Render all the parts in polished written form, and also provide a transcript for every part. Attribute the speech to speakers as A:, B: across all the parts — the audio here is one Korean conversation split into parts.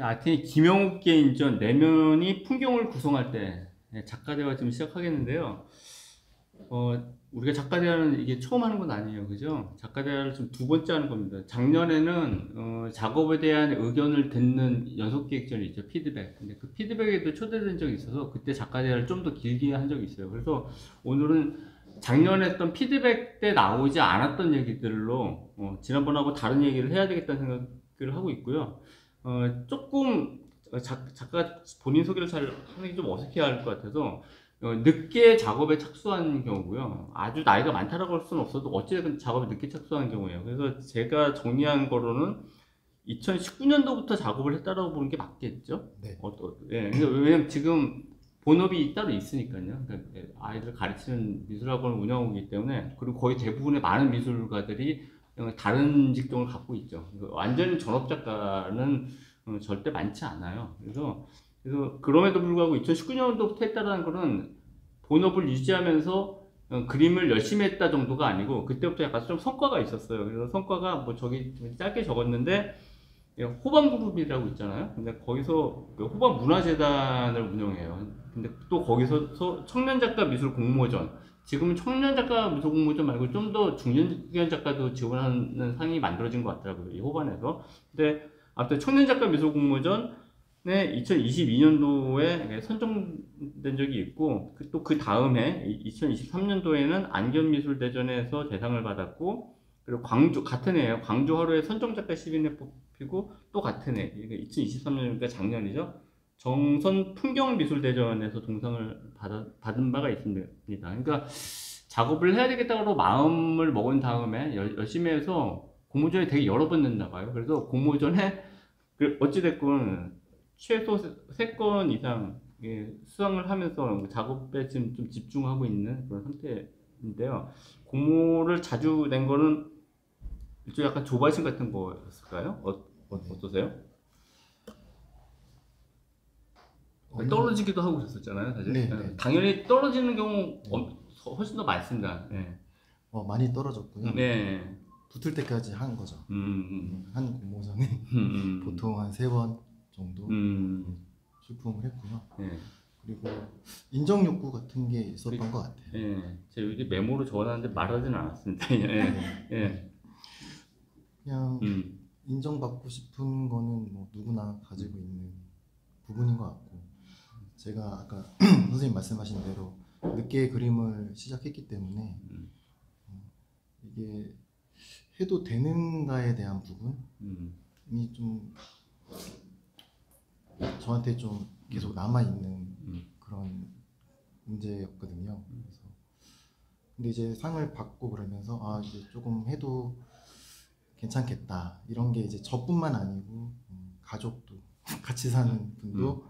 A: 아테네 김영욱 개인전 내면이 풍경을 구성할 때 작가대화 지금 시작하겠는데요. 우리가 작가대화는 이게 처음 하는 건 아니에요, 그죠? 작가대화를 지금 두 번째 하는 겁니다. 작년에는 작업에 대한 의견을 듣는 연속기획전이 있죠, 피드백. 근데 그 피드백에도 초대된 적이 있어서 그때 작가대화를 좀 더 길게 한 적이 있어요. 그래서 오늘은 작년에 했던 피드백 때 나오지 않았던 얘기들로 지난번하고 다른 얘기를 해야 되겠다는 생각을 하고 있고요. 조금 작가 본인 소개를 잘 하는 게 좀 어색해 할 것 같아서 늦게 작업에 착수한 경우고요. 아주 나이가 많다라고 할 수는 없어도 어찌됐든 작업에 늦게 착수한 경우예요. 그래서 제가 정리한 거로는 2019년도부터 작업을 했다라고 보는 게 맞겠죠?
B: 네.
A: 예. 왜냐면 지금 본업이 따로 있으니까요. 그러니까 아이들 가르치는 미술학원을 운영하고 있기 때문에, 그리고 거의 대부분의 많은 미술가들이 다른 직종을 갖고 있죠. 완전 전업 작가는 절대 많지 않아요. 그래서 그럼에도 불구하고 2019년도부터 했다라는 거는 본업을 유지하면서 그림을 열심히 했다 정도가 아니고, 그때부터 약간 좀 성과가 있었어요. 그래서 성과가 뭐 저기 좀 짧게 적었는데, 호반그룹이라고 있잖아요. 근데 거기서 호반 문화재단을 운영해요. 근데 또 거기서 청년 작가 미술 공모전, 지금은 청년 작가 미술 공모전 말고 좀 더 중년 작가도 지원하는 상이 만들어진 것 같더라고요, 이 호반에서. 근데 아무튼 청년 작가 미술 공모전에 2022년도에 선정된 적이 있고, 또 그 다음에 2023년도에는 안견미술대전에서 대상을 받았고, 그리고 광주 같은 해예요. 광주 하루에 선정작가 10인에 뽑히고, 또 같은 해, 2023년이니까 작년이죠. 정선 풍경미술대전에서 동상을 받은 바가 있습니다. 그러니까 작업을 해야 되겠다고 마음을 먹은 다음에 열심히 해서 공모전에 되게 여러 번 냈나 봐요. 그래서 공모전에 어찌됐건 최소 3건 이상 수상을 하면서 작업에 지금 좀 집중하고 있는 그런 상태인데요. 공모를 자주 낸 거는 일종 약간 조바심 같은 거였을까요? 어떠세요? 떨어지기도 하고 그랬었잖아요, 사실.
B: 네.
A: 당연히 떨어지는 경우 훨씬 더 많습니다. 네.
B: 많이 떨어졌고요.
A: 네.
B: 붙을 때까지 한 거죠. 한 공모전에 보통 한 3번 정도 출품을 했고요.
A: 네.
B: 그리고 인정 욕구 같은 게 있었던 것 같아요.
A: 네. 제가 여기 메모로 적어놨는데 말하지는 않았습니다. 네.
B: 그냥 인정받고 싶은 거는 뭐 누구나 가지고 있는 부분인 것 같고, 제가 아까 선생님 말씀하신 대로 늦게 그림을 시작했기 때문에 이게 해도 되는가에 대한 부분이 좀 저한테 좀 계속 남아있는 그런 문제였거든요. 그래서 근데 이제 상을 받고 그러면서 이제 조금 해도 괜찮겠다, 이런 게 이제 저뿐만 아니고 가족도 같이 사는 분도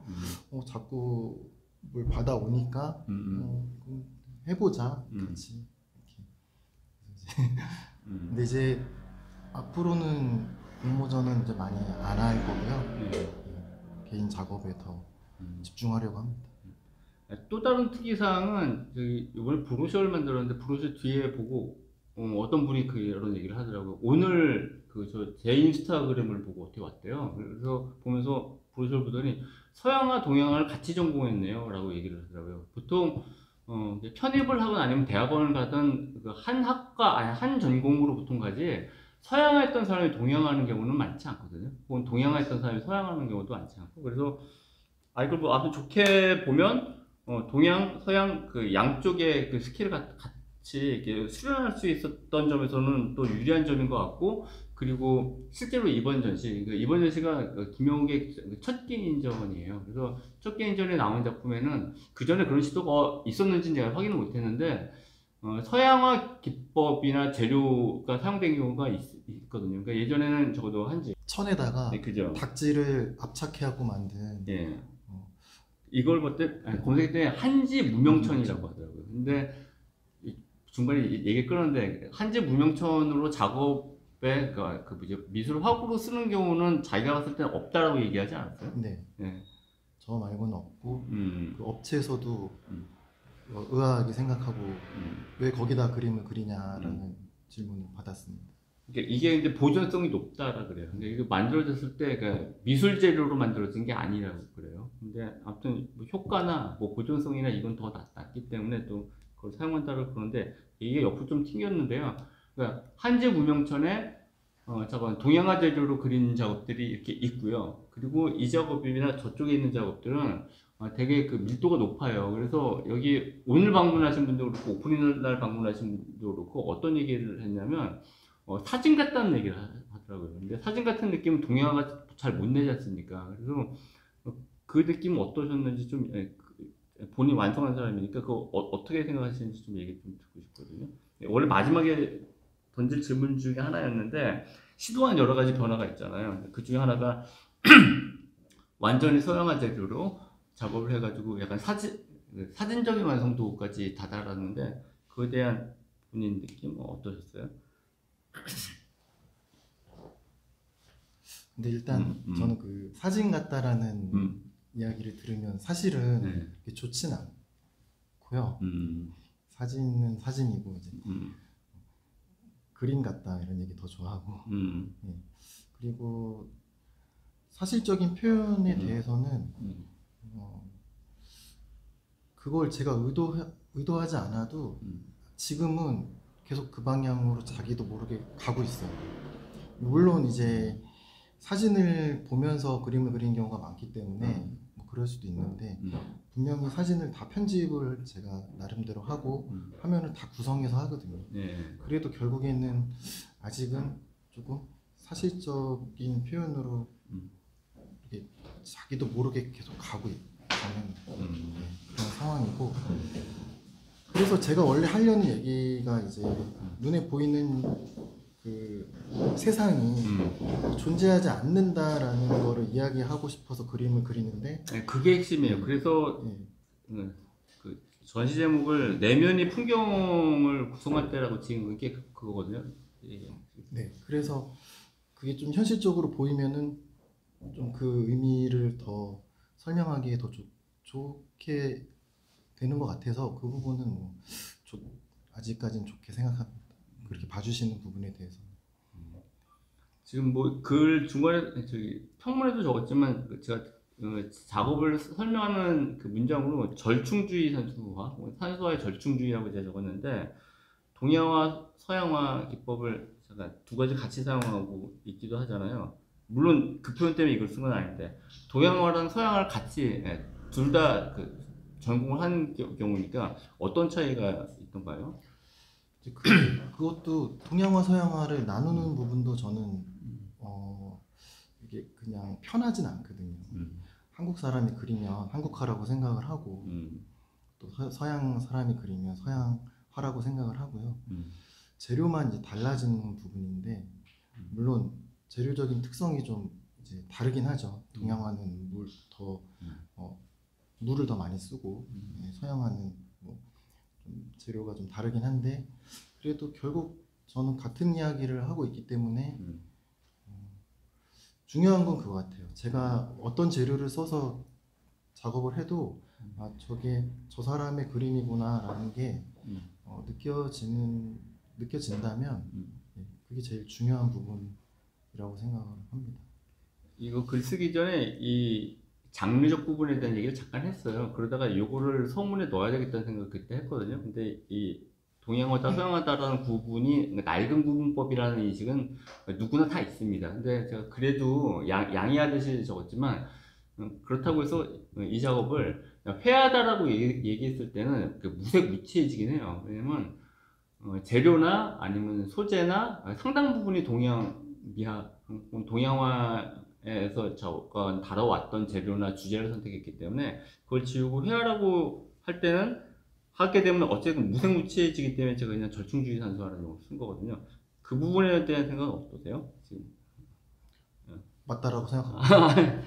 B: 자꾸 뭘 받아오니까 해보자 같이 이렇게. 근데 이제 앞으로는 공모전은 이제 많이 안 할 거고요. 개인 작업에 더 집중하려고 합니다.
A: 또 다른 특이사항은 이번에 브로셔를 만들었는데, 브로셔 뒤에 보고 어떤 분이 그런 얘기를 하더라고요. 오늘 제 인스타그램을 보고 어떻게 왔대요. 그래서 보면서 브로셔를 보더니 서양화 동양화를 같이 전공했네요 라고 얘기를 하더라고요. 보통 편입을 하건 아니면 대학원을 가든 한 학과 아니 한 전공으로 보통 가지, 서양화 했던 사람이 동양화 하는 경우는 많지 않거든요. 혹은 동양화 했던 사람이 서양화 하는 경우도 많지 않고. 그래서 이걸 뭐 아주 좋게 보면 동양, 서양 양쪽의 그 스킬을 같이 이렇게 수련할 수 있었던 점에서는 또 유리한 점인 것 같고, 그리고 실제로 이번 전시가 김영욱의 첫 개인전이에요. 그래서 첫 개인전에 나온 작품에는 그 전에 그런 시도가 있었는지 제가 확인을 못했는데, 서양화 기법이나 재료가 사용된 경우가 있거든요. 그러니까 예전에는 적어도 한지
B: 천에다가
A: 네, 그죠?
B: 닭지를 압착해갖고 만든.
A: 예. 이걸 그때 검색했더니 한지 무명천이라고 하더라고요. 근데 중간에 얘기 끊었는데, 한지 무명천으로 작업에 미술 화구로 쓰는 경우는 자기가 봤을 때는 없다라고 얘기하지 않았어요?
B: 네.
A: 네.
B: 저 말고는 없고 그 업체에서도 의아하게 생각하고 왜 거기다 그림을 그리냐라는 질문을 받았습니다.
A: 이게 이제 보존성이 높다라 그래요. 근데 이게 만들어졌을 때 그러니까 미술 재료로 만들어진 게 아니라고 그래요. 근데 아무튼 뭐 효과나 뭐 보존성이나 이건 더 낫기 때문에 또 그걸 사용한다고 그러는데 이게 옆으로 좀 튕겼는데요. 그러니까 한제 무명천에 잠깐 동양화 재료로 그린 작업들이 이렇게 있고요. 그리고 이 작업이나 저쪽에 있는 작업들은 되게 그 밀도가 높아요. 그래서 여기 오늘 방문하신 분도 그렇고 오프닝 날 방문하신 분도 그렇고 어떤 얘기를 했냐면 사진 같다는 얘기를 하더라고요. 근데 사진 같은 느낌은 동양화가 잘 못 내지 않습니까? 그래서 그 느낌은 어떠셨는지 좀 본인 완성한 사람이니까 그거 어떻게 생각하시는지 좀 얘기 좀 듣고 싶거든요. 원래 마지막에 던질 질문 중에 하나였는데 시도한 여러 가지 변화가 있잖아요. 그 중에 하나가 완전히 서양화 재료로 작업을 해가지고 약간 사진적인 완성도까지 다다랐는데 그에 대한 본인 느낌 어떠셨어요?
B: 근데 일단 저는 그 사진 같다라는 이야기를 들으면 사실은 그렇게 좋진 않고요. 사진은 사진이고 이제 그림 같다 이런 얘기 더 좋아하고 네. 그리고 사실적인 표현에 대해서는 그걸 제가 의도하지 않아도 지금은 계속 그 방향으로 자기도 모르게 가고 있어요. 물론 이제 사진을 보면서 그림을 그리는 경우가 많기 때문에 뭐 그럴 수도 있는데 분명히 사진을 다 편집을 제가 나름대로 하고 화면을 다 구성해서 하거든요. 그래도 결국에는 아직은 조금 사실적인 표현으로 이렇게 자기도 모르게 계속 가고 있는 그런 상황이고 그래서 제가 원래 하려는 얘기가 이제 눈에 보이는 그 세상이 존재하지 않는다라는 거를 이야기하고 싶어서 그림을 그리는데
A: 그게 핵심이에요. 그래서 그 전시 제목을 내면이 풍경을 구성할 때라고 지은 게 그거거든요.
B: 네, 그래서 그게 좀 현실적으로 보이면은 좀 그 의미를 더 설명하기에 더 좋게 되는 것 같아서 그 부분은 뭐 아직까지는 좋게 생각합니다. 그렇게 봐주시는 부분에 대해서.
A: 지금 뭐 글 중간에 저기 평문에도 적었지만 제가 작업을 설명하는 그 문장으로 절충주의 산수화, 산수화의 절충주의라고 제가 적었는데 동양화, 서양화 기법을 제가 두 가지 같이 사용하고 있기도 하잖아요. 물론 그 표현 때문에 이걸 쓴 건 아닌데 동양화랑 서양화를 같이 둘 다 그 전공을 한 경우니까 어떤 차이가 있던가요?
B: 그것도 동양화 서양화를 나누는 부분도 저는 이게 그냥 편하진 않거든요. 한국 사람이 그리면 한국화라고 생각을 하고 또 서양 사람이 그리면 서양화라고 생각을 하고요. 재료만 이제 달라지는 부분인데 물론 재료적인 특성이 좀 이제 다르긴 하죠. 동양화는 물을 더 많이 쓰고 서양화는 뭐 좀 재료가 좀 다르긴 한데 그래도 결국 저는 같은 이야기를 하고 있기 때문에 중요한 건 그거 같아요. 제가 어떤 재료를 써서 작업을 해도 아 저게 저 사람의 그림이구나 라는 게 느껴진다면 그게 제일 중요한 부분이라고 생각을 합니다.
A: 이거 글 쓰기 전에 이 장르적 부분에 대한 얘기를 잠깐 했어요. 그러다가 요거를 서문에 넣어야 되겠다는 생각을 그때 했거든요. 근데 이 동양화다 서양화다라는 구분이 낡은 구분법이라는 인식은 누구나 다 있습니다. 근데 제가 그래도 양해하듯이 적었지만 그렇다고 해서 이 작업을 회화다라고 얘기했을 때는 무색무취해지긴 해요. 왜냐면 재료나 아니면 소재나 상당 부분이 동양화에서 저건 다뤄왔던 재료나 주제를 선택했기 때문에 그걸 지우고 회화라고 할 때는 하게 되면 어쨌든 무색무취해지기 때문에 제가 그냥 절충주의 산수화라는 용어를 쓴 거거든요. 그 부분에 대한 생각은 어떠세요? 지금
B: 맞다라고 생각합니다.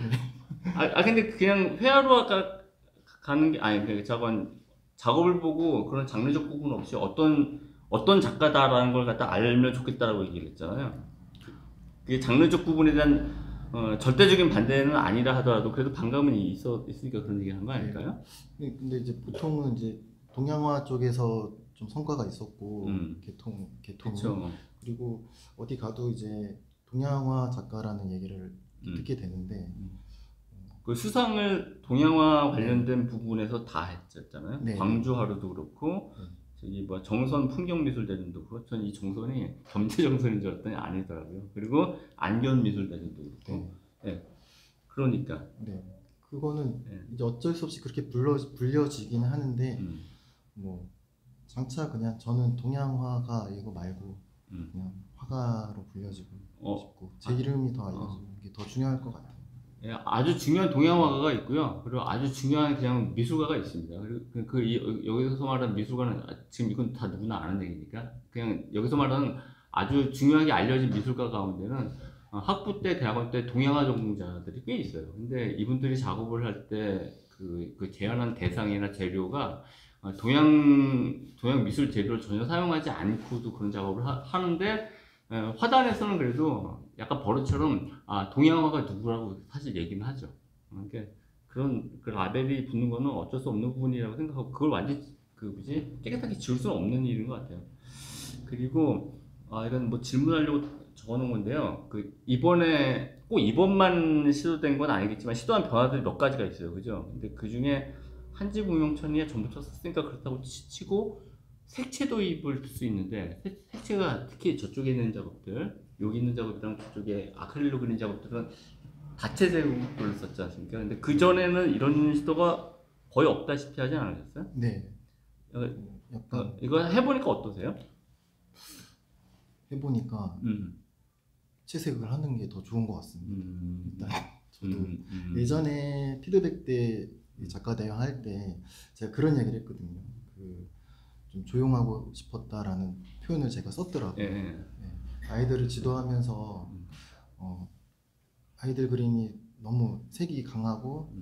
A: 근데 그냥 회화로 가는 게 아니 작업을 보고 그런 장르적 부분 없이 어떤 작가다라는 걸 갖다 알면 좋겠다라고 얘기를 했잖아요. 그게 장르적 부분에 대한 절대적인 반대는 아니라 하더라도 그래도 반감은 있으니까 그런 얘기를 한 거 아닐까요?
B: 근데 이제 보통은 이제 동양화 쪽에서 좀 성과가 있었고 개통이
A: 그렇죠.
B: 그리고 어디 가도 이제 동양화 작가라는 얘기를 듣게 되는데
A: 그 수상을 동양화 관련된 부분에서 다 했잖아요.
B: 네.
A: 광주 하루도 그렇고 저기 뭐 정선 풍경미술대전도 그렇고 전 이 정선이 경제정선인 줄 알았더니 아니더라고요. 그리고 안견미술대전도 그렇고 네. 그러니까
B: 네. 그거는 이제 어쩔 수 없이 그렇게 불려지긴 하는데 뭐 장차 그냥 저는 동양화가 이거 말고 그냥 화가로 불려지고 싶고 제 이름이 더 알려지는 게 더 중요할 것 같아요.
A: 예, 아주 중요한 동양화가가 있고요. 그리고 아주 중요한 그냥 미술가가 있습니다. 그리고 여기서 말하는 미술가는 지금 이건 다 누구나 아는 얘기니까 그냥 여기서 말하는 아주 중요하게 알려진 미술가 가운데는 학부 때, 대학원 때 동양화 전공자들이 꽤 있어요. 근데 이분들이 작업을 할 때 그 제안한 대상이나 재료가 동양 미술 재료를 전혀 사용하지 않고도 그런 작업을 하는데 화단에서는 그래도 약간 버릇처럼 동양화가 누구라고 사실 얘기는 하죠. 그러니까 그런 그 라벨이 붙는 거는 어쩔 수 없는 부분이라고 생각하고 그걸 완전 깨끗하게 지울 수는 없는 일인 것 같아요. 그리고 이건 뭐 질문하려고 적어놓은 건데요. 이번에 꼭 이번만 시도된 건 아니겠지만 시도한 변화들이 몇 가지가 있어요, 그죠? 근데 그 중에 한지무용천이 전부터 썼으니까 그렇다고 치고 색채 도입을 쓸 수 있는데 색채가 특히 저쪽에 있는 작업들, 여기 있는 작업들랑 저쪽에 아크릴로 그린 작업들은 다채색을 썼지 않습니까? 근데 그 전에는 이런 시도가 거의 없다시피 하지 않으셨어요?
B: 네. 약간
A: 이거 해보니까 어떠세요?
B: 해보니까 채색을 하는 게 더 좋은 것 같습니다. 일단 저도 예전에 피드백 때 작가 대회 할 때 제가 그런 얘기를 했거든요. 좀 조용하고 싶었다라는 표현을 제가 썼더라고요. 아이들을 지도하면서 아이들 그림이 너무 색이 강하고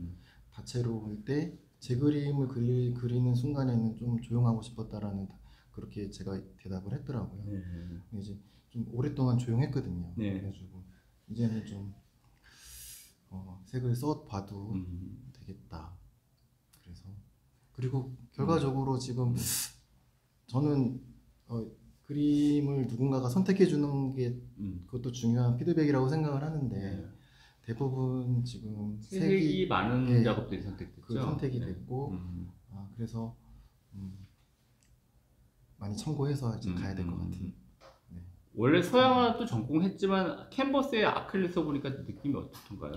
B: 다채로울 때 제 그림을 그리는 순간에는 좀 조용하고 싶었다라는 그렇게 제가 대답을 했더라고요. 근데 이제 좀 오랫동안 조용했거든요. 그래가지고 이제는 좀 색을 써봐도 되겠다. 그래서 그리고 결과적으로 지금 저는 그림을 누군가가 선택해 주는 게 그것도 중요한 피드백이라고 생각을 하는데 대부분 지금
A: 색이 많은 작업들이 선택됐죠.
B: 선택이 됐고 그래서 많이 참고해서 이제 가야 될 것 같아요.
A: 원래 서양화도 전공했지만 캔버스에 아크릴 써보니까 느낌이 어떻던가요?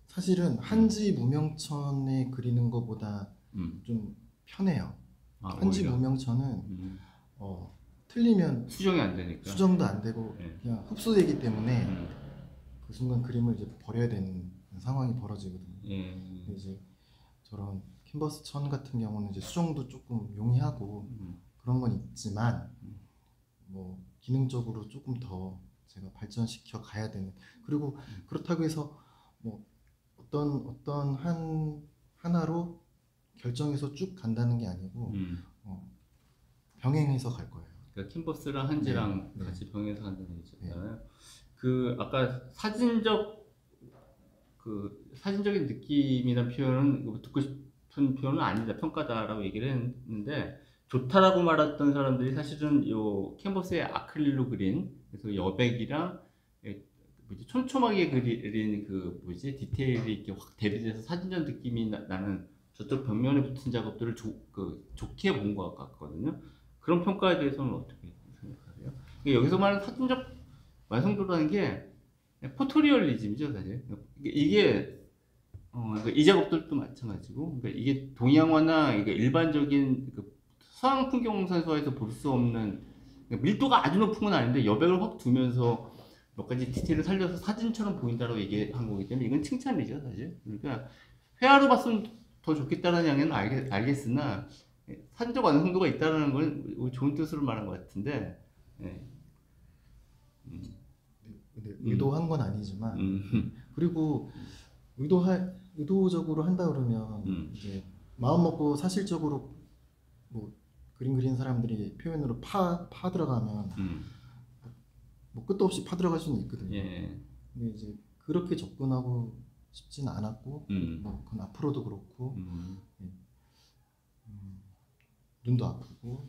B: 사실은 한지 무명천에 그리는 것보다 좀 편해요. 한지 무명천은 틀리면
A: 수정이 안 되니까
B: 수정도 안 되고 그냥 흡수되기 때문에 그 순간 그림을 이제 버려야 되는 상황이 벌어지거든요. 근데 이제 저런 캔버스 천 같은 경우는 이제 수정도 조금 용이하고 그런 건 있지만 뭐 기능적으로 조금 더 제가 발전시켜 가야 되는 그리고 그렇다고 해서 뭐 어떤 하나로 결정해서 쭉 간다는 게 아니고 병행해서 갈 거예요.
A: 그러니까 캔버스랑 한지랑 같이 병행해서 간다는 얘기잖아요. 그 아까 사진적인 느낌이란 표현은 듣고 싶은 표현은 아니다, 평가다라고 얘기를 했는데 좋다라고 말했던 사람들이 사실은 요 캔버스에 아크릴로 그린 그래서 여백이랑 촘촘하게 그린 디테일이 이렇게 확 대비돼서 사진전 느낌이 나는 저쪽 벽면에 붙은 작업들을 좋게 본 것 같거든요. 그런 평가에 대해서는 어떻게 생각하세요? 여기서 말하는 사진적 완성도라는 게 포토리얼리즘이죠, 사실. 이게 이 작업들도 마찬가지고, 그러니까 이게 동양화나 일반적인 서양 풍경사서에서 볼 수 없는 밀도가 아주 높은 건 아닌데 여백을 확 두면서 몇 가지 디테일을 살려서 사진처럼 보인다고 얘기한 거기 때문에 이건 칭찬이죠, 사실. 그러니까 회화로 봤으면 더 좋겠다는 양해는 알겠으나 사진적 완성도가 있다는 건 좋은 뜻으로 말한 것 같은데.
B: 근데 의도한 건 아니지만 그리고 의도적으로 한다 그러면 이제 마음 먹고 사실적으로 뭐 그림 그리는 사람들이 표현으로 파 들어가면 뭐 끝도 없이 파 들어갈 수는 있거든요. 근데 이제 그렇게 접근하고 싶지는 않았고 뭐 그건 앞으로도 그렇고 눈도 아프고.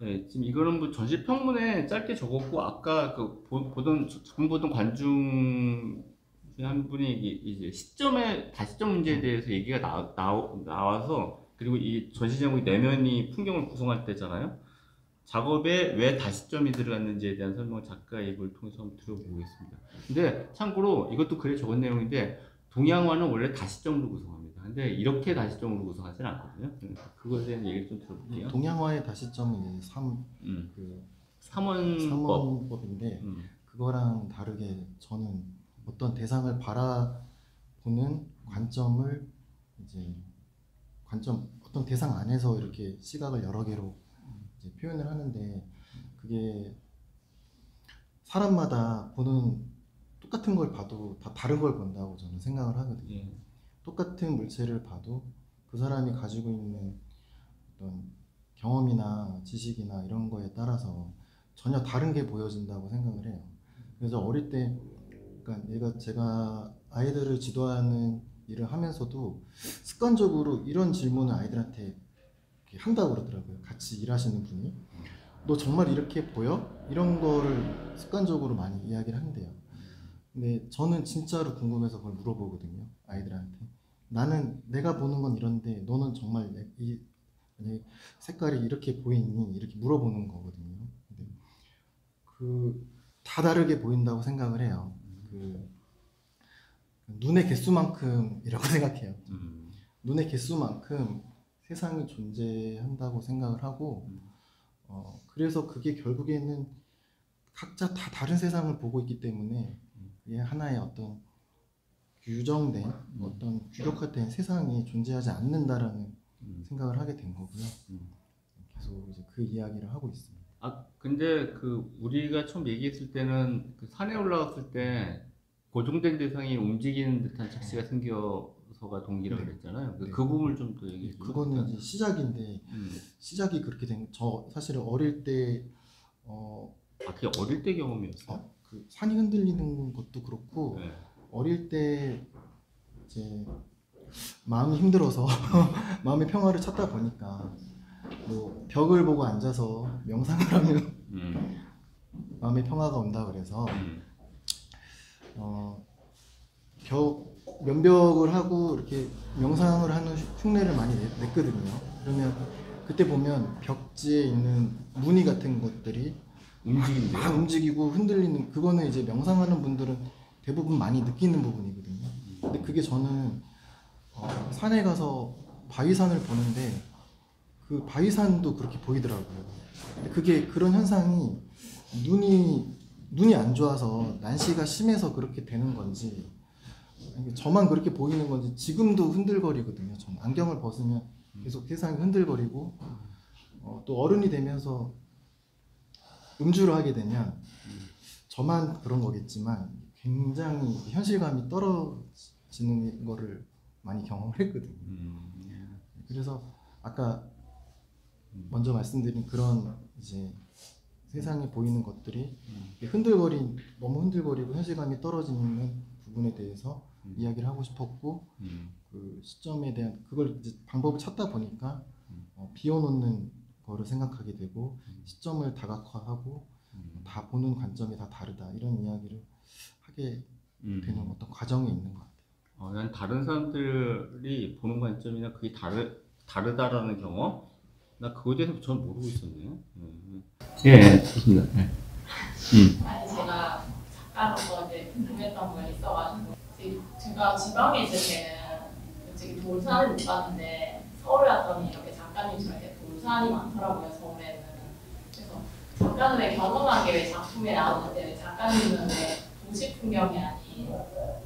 A: 네, 지금 이거는 뭐 전시평문에 짧게 적었고 아까 그 보던 관중 중에 한 분이 이제 다시점 문제에 대해서 얘기가 나와서 그리고 이 전시 제목이 내면이 풍경을 구성할 때잖아요. 작업에 왜 다시점이 들어갔는지에 대한 설명을 작가의 입을 통해서 한번 들어보겠습니다. 근데 참고로 이것도 글에 적은 내용인데 동양화는 원래 다시점으로 구성합니다. 근데 이렇게 다시점으로 구성하지는 않거든요. 그것에 대한 얘기를 좀 들어볼게요.
B: 동양화의 다시점은 삼원법인데 그거랑 다르게 저는 어떤 대상을 바라보는 관점을 어떤 대상 안에서 이렇게 시각을 여러 개로 이제 표현을 하는데 그게 사람마다 보는 똑같은 걸 봐도 다 다른 걸 본다고 저는 생각을 하거든요.
A: 예.
B: 똑같은 물체를 봐도 그 사람이 가지고 있는 어떤 경험이나 지식이나 이런 거에 따라서 전혀 다른 게 보여진다고 생각을 해요. 그래서 어릴 때, 그러니까 제가 아이들을 지도하는 일을 하면서도 습관적으로 이런 질문을 아이들한테 이렇게 한다고 그러더라고요. 같이 일하시는 분이. 너 정말 이렇게 보여? 이런 거를 습관적으로 많이 이야기를 한대요. 근데 저는 진짜로 궁금해서 그걸 물어보거든요. 아이들한테. 나는 내가 보는 건 이런데 너는 정말 이 색깔이 이렇게 보이니? 이렇게 물어보는 거거든요. 근데 다 다르게 보인다고 생각을 해요. 눈의 개수만큼이라고 생각해요. 눈의 개수만큼 세상이 존재한다고 생각을 하고 그래서 그게 결국에는 각자 다 다른 세상을 보고 있기 때문에 그게 하나의 어떤 규정된 어떤 규격화된 세상이 존재하지 않는다라는 생각을 하게 된 거고요. 계속 이제 그 이야기를 하고 있습니다.
A: 아 근데 우리가 처음 얘기했을 때는 산에 올라갔을 때 고정된 대상이 움직이는 듯한 착시가 생겨서가 동기라고 그랬잖아요. 그 부분을 좀 더 얘기해 주세요.
B: 그거는 이제 시작인데 시작이 그렇게 저 사실 어릴 때
A: 그게 어릴 때 경험이었어요?
B: 그 산이 흔들리는 것도 그렇고
A: 네.
B: 어릴 때 이제 마음이 힘들어서 마음의 평화를 찾다 보니까 뭐 벽을 보고 앉아서 명상을 하면 마음의 평화가 온다 그래서 면벽을 하고 이렇게 명상을 하는 흉내를 많이 냈거든요. 그러면 그때 보면 벽지에 있는 무늬 같은 것들이 막 움직이고 흔들리는 그거는 이제 명상하는 분들은 대부분 많이 느끼는 부분이거든요. 근데 그게 저는 산에 가서 바위산을 보는데 그 바위산도 그렇게 보이더라고요. 근데 그게 그런 현상이 눈이 안 좋아서 난시가 심해서 그렇게 되는 건지 저만 그렇게 보이는 건지 지금도 흔들거리거든요. 저는 안경을 벗으면 계속 세상이 흔들거리고 또 어른이 되면서 음주를 하게 되면 저만 그런 거겠지만 굉장히 현실감이 떨어지는 거를 많이 경험을 했거든요. 그래서 아까 먼저 말씀드린 그런 이제 세상에 보이는 것들이 너무 흔들거리고 현실감이 떨어지는 부분에 대해서 이야기를 하고 싶었고 그 시점에 대한 그걸 이제 방법을 찾다 보니까 비워놓는 거를 생각하게 되고 시점을 다각화하고 다 보는 관점이 다 다르다 이런 이야기를 하게 되는 어떤 과정이 있는 것 같아요.
A: 난 다른 사람들이 보는 관점이나 그게 다르다라는 경험? 나 그거에 대해서 전 모르고 있었네요. 예, 좋습니다. 네.
C: 아니 제가 작가로서 이제 궁금했던 거 있어가지고 제가 지방에 있을 때는 솔직히 돌산을 못 봤는데 서울 왔더니 이렇게 작가님처럼 이렇게 돌산이 많더라고요. 서울에는. 그래서 작가들의 경험한 게 왜 작품에 나오는데 왜 작가님은 왜 도시 풍경이 아닌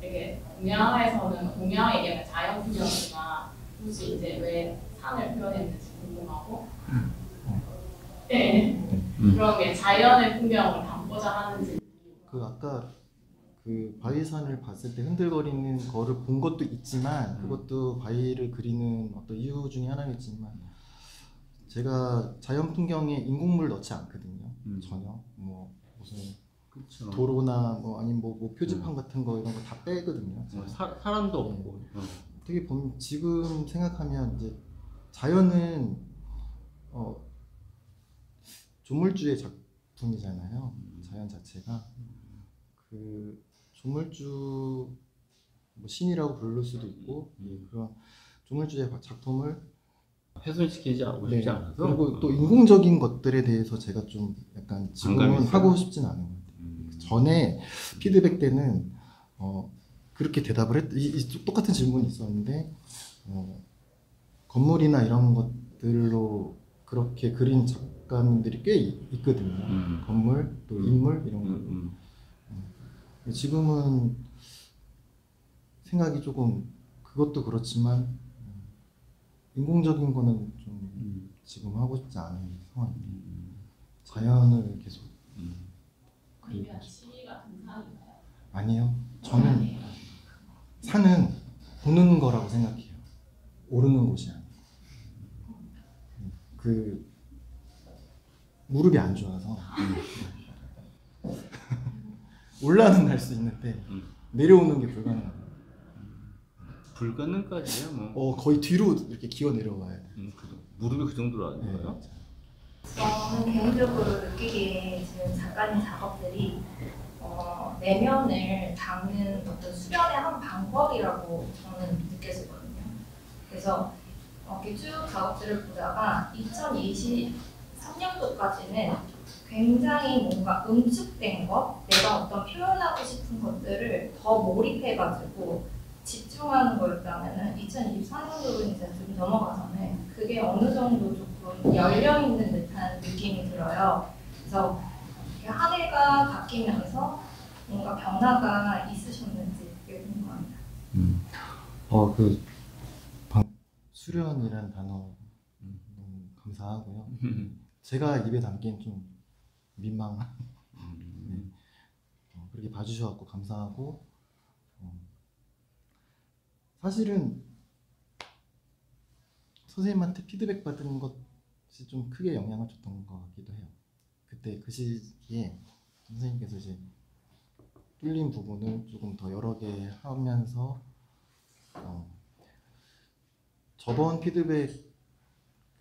C: 되게 동양화에서는 동양화 얘기하면 자연 풍경이나 도시 이제 왜 산을 표현했는지 궁금하고 네. 그런 게 자연의 풍경을 담고자 하는지
B: 아까 그 바위산을 봤을 때 흔들거리는 거를 본 것도 있지만 그것도 바위를 그리는 어떤 이유 중에 하나겠지만 제가 자연 풍경에 인공물 넣지 않거든요. 전혀 뭐 무슨
A: 그쵸.
B: 도로나 뭐 아니면 뭐 표지판 같은 거 이런 거 다 빼거든요.
A: 사람도 없고.
B: 어떻게 보면 지금 생각하면 이제 자연은 조물주의 작품이잖아요. 자연 자체가 그 조물주 뭐 신이라고 부를 수도 있고 그런 조물주의 작품을
A: 훼손시키지 않고 싶지 않아서
B: 그리고 또 인공적인 것들에 대해서 제가 좀 약간 지금은
A: 반감이 있어요?
B: 하고 싶진 않은 것 같아요. 전에 피드백 때는 그렇게 대답을 똑같은 질문이 있었는데 건물이나 이런 것들로 그렇게 그린 작가님들이 꽤 있거든요. 건물 또 인물 이런 걸로. 지금은 생각이 조금 그것도 그렇지만 인공적인 거는 좀 지금 하고 싶지 않은 상황입니다. 자연을 계속
C: 그러면 취미가 등산인가요?
B: 아니요. 저는 산은 보는 거라고 생각해요. 오르는 곳이 아니고. 그 무릎이 안 좋아서 올라는 갈 수 있는데 내려오는 게 불가능해요.
A: 불가능까지야 뭐.
B: 거의 뒤로 이렇게 기어 내려와야 돼.
A: 무릎이 그 정도로 안 좋아요?
D: 저는 개인적으로 느끼기에 지금 작가님 작업들이 내면을 담는 어떤 수련의 한 방법이라고 저는 느껴지거든요. 그래서 이렇게 쭉 작업들을 보다가 2023년도까지는 굉장히 뭔가 응축된 것, 내가 어떤 표현하고 싶은 것들을 더 몰입해가지고 집중하는 거였다면은 2024년도로 이제 좀 넘어가서는 그게 어느 정도 조금 열려 있는 듯한 느낌이 들어요. 그래서 한 해가 바뀌면서 뭔가 변화가 있으셨는지 그게 궁금합니다.
B: 수련이라는 단어 감사하고요. 제가 입에 담기엔 좀 민망한. 그렇게 봐주셔서 감사하고. 사실은 선생님한테 피드백 받은 것이 좀 크게 영향을 줬던 것 같기도 해요. 그때 그 시기에 선생님께서 이제 뚫린 부분을 조금 더 여러 개 하면서 저번 피드백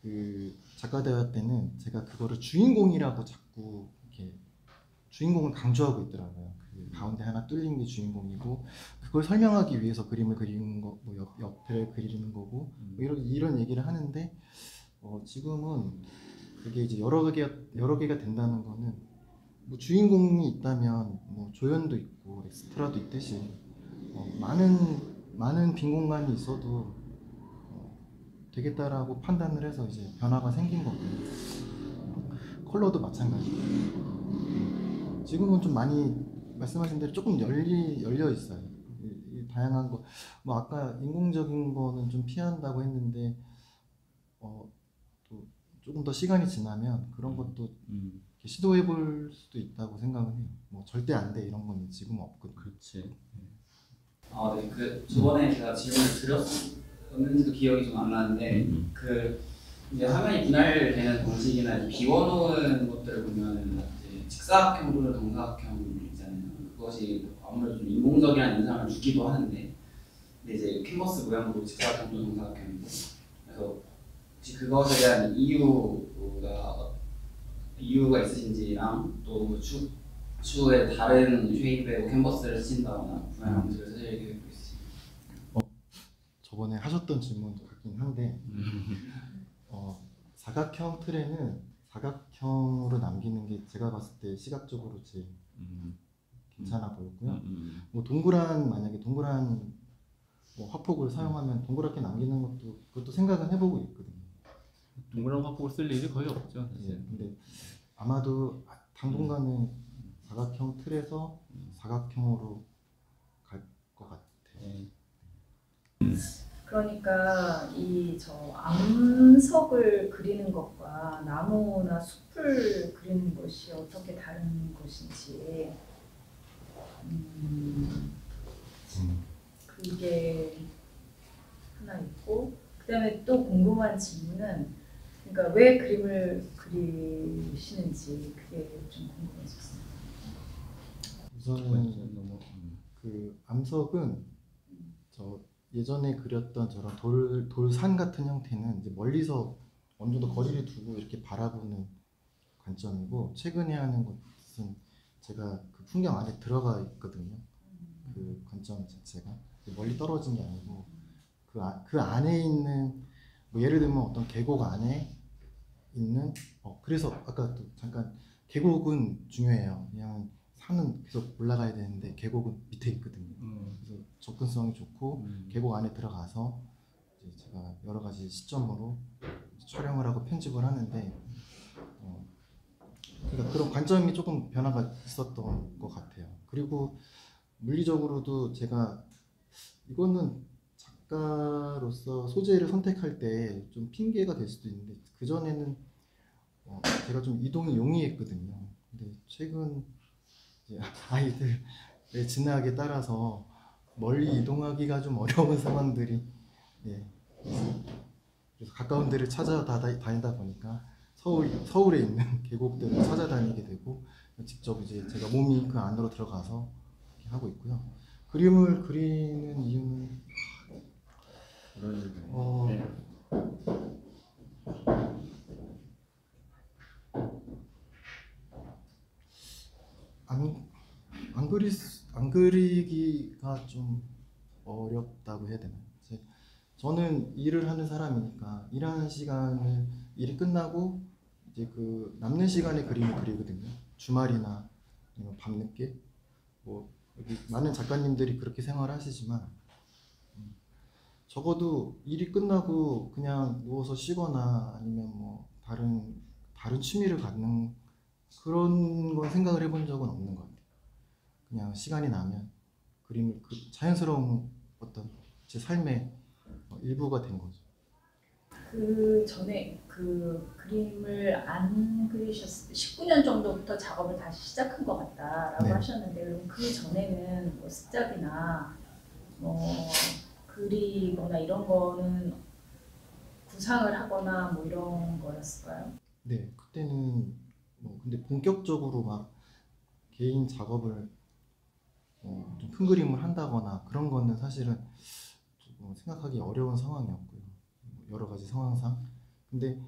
B: 그 작가대화 때는 제가 그거를 주인공이라고 자꾸 이렇게 주인공을 강조하고 있더라고요. 그 가운데 하나 뚫린 게 주인공이고 그걸 설명하기 위해서 그림을 그리는 거, 뭐 옆을 그리는 거고 뭐 이런 얘기를 하는데 지금은 그게 이제 여러 개가 된다는 거는 뭐 주인공이 있다면 뭐 조연도 있고 엑스트라도 있듯이 많은 빈 공간이 있어도 되겠다라고 판단을 해서 이제 변화가 생긴 거고 컬러도 마찬가지고 지금은 좀 많이 말씀하신 대로 조금 열려 있어요. 다양한 거 뭐 아까 인공적인 거는 좀 피한다고 했는데 또 조금 더 시간이 지나면 그런 것도 시도해 볼 수도 있다고 생각은 해요. 뭐 절대 안 돼 이런 건 지금 없거든요.
A: 그렇지.
E: 네. 그 저번에 제가 질문을 드렸었는지도 기억이 좀 안 나는데 그 이제 화면이 분할되는 방식이나 비워놓은 것들을 보면 이제 직사각형 또는 정사각형 있잖아요. 그것이 아무래도 좀 인공적이라는 인상을 주기도 하는데, 근데 이제 캔버스 모양도 직사각형 또는 정사각형이고, 그래서 혹시 그것에 대한 이유가 있으신지랑 또 추후에 다른 쉐입의 캔버스를 쓰신다거나 분할 방식을 쓰실 계획도 있으신지.
B: 저번에 하셨던 질문도 같긴 한데 사각형 틀에는 사각형으로 남기는 게 제가 봤을 때 시각적으로 제일 괜찮아 보였고요. 뭐 만약에 동그란 뭐 화폭을 사용하면 동그랗게 남기는 그것도 생각은 해보고 있거든요.
A: 동그란 화폭을 쓸 일이 거의 없죠. 사실.
B: 근데 아마도 당분간은 사각형 틀에서 사각형으로 갈 것 같아요.
F: 그러니까 저 암석을 그리는 것과 나무나 숲을 그리는 것이 어떻게 다른 것인지 그게 하나 있고, 그다음에 또 궁금한 질문은 그러니까 왜 그림을 그리시는지 그게 좀 궁금해졌어요.
B: 우선은 그 암석은 예전에 그렸던 저런 돌산 같은 형태는 이제 멀리서 어느 정도 거리를 두고 이렇게 바라보는 관점이고, 최근에 하는 것은 제가 그 풍경 안에 들어가 있거든요. 그 관점 자체가 멀리 떨어진 게 아니고 그 안에 있는, 뭐 예를 들면 어떤 계곡 안에 있는, 그래서 아까 또 잠깐 계곡은 중요해요. 그냥 산은 계속 올라가야 되는데 계곡은 밑에 있거든요. 그래서 접근성이 좋고 계곡 안에 들어가서 이제 제가 여러 가지 시점으로 촬영을 하고 편집을 하는데, 그러니까 그런 관점이 조금 변화가 있었던 것 같아요. 그리고 물리적으로도 제가 이거는 작가로서 소재를 선택할 때 좀 핑계가 될 수도 있는데, 그 전에는 제가 좀 이동이 용이했거든요. 근데 최근 이제 아이들의 진학에 따라서 멀리 이동하기가 좀 어려운 상황들이, 그래서 가까운 데를 다니다 보니까 서울에 있는 계곡들을 찾아다니게 되고, 직접 이제 제가 몸이 그 안으로 들어가서 이렇게 하고 있고요. 그림을 그리는 이유는 안 그리기가 좀 어렵다고 해야 되나요? 저는 일을 하는 사람이니까 일하는 시간을, 일이 끝나고 이제 그 남는 시간에 그림을 그리거든요. 주말이나 아니면 밤늦게, 뭐 여기 많은 작가님들이 그렇게 생활하시지만 적어도 일이 끝나고 그냥 누워서 쉬거나 아니면 뭐 다른 취미를 갖는 그런 건 생각을 해본 적은 없는 것 같아요. 그냥 시간이 나면 그림을, 자연스러운 어떤 제 삶의 일부가 된 거죠.
F: 그 전에 그 그림을 안 그리셨을 때 19년 정도부터 작업을 다시 시작한 것 같다라고
B: 네.
F: 하셨는데, 그럼 그 전에는 뭐 습작이나 뭐 그리거나 이런 거는 구상을 하거나 뭐 이런 거였을까요?
B: 네, 그때는 근데 본격적으로 막 개인 작업을 좀 큰 그림을 한다거나 그런 거는 사실은 좀 생각하기 어려운 상황이었고요. 여러 가지 상황상. 근데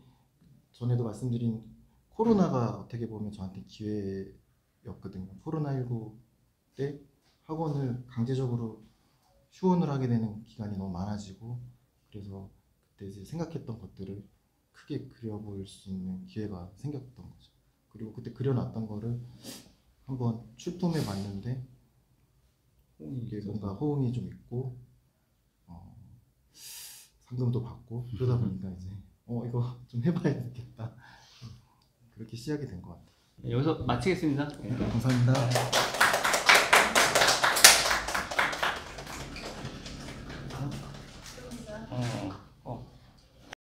B: 전에도 말씀드린 코로나가 어떻게 보면 저한테 기회였거든요. 코로나19 때 학원을 강제적으로 휴원을 하게 되는 기간이 너무 많아지고, 그래서 그때 이제 생각했던 것들을 크게 그려볼 수 있는 기회가 생겼던 거죠. 그리고 그때 그려놨던 거를 한번 출품해 봤는데 이게 뭔가 호응이 좀 있고, 상금도 받고 그러다 보니까 이제 이거 좀 해봐야 되겠다, 그렇게 시작이 된 것 같아요.
A: 여기서 마치겠습니다.
B: 감사합니다.
A: 어.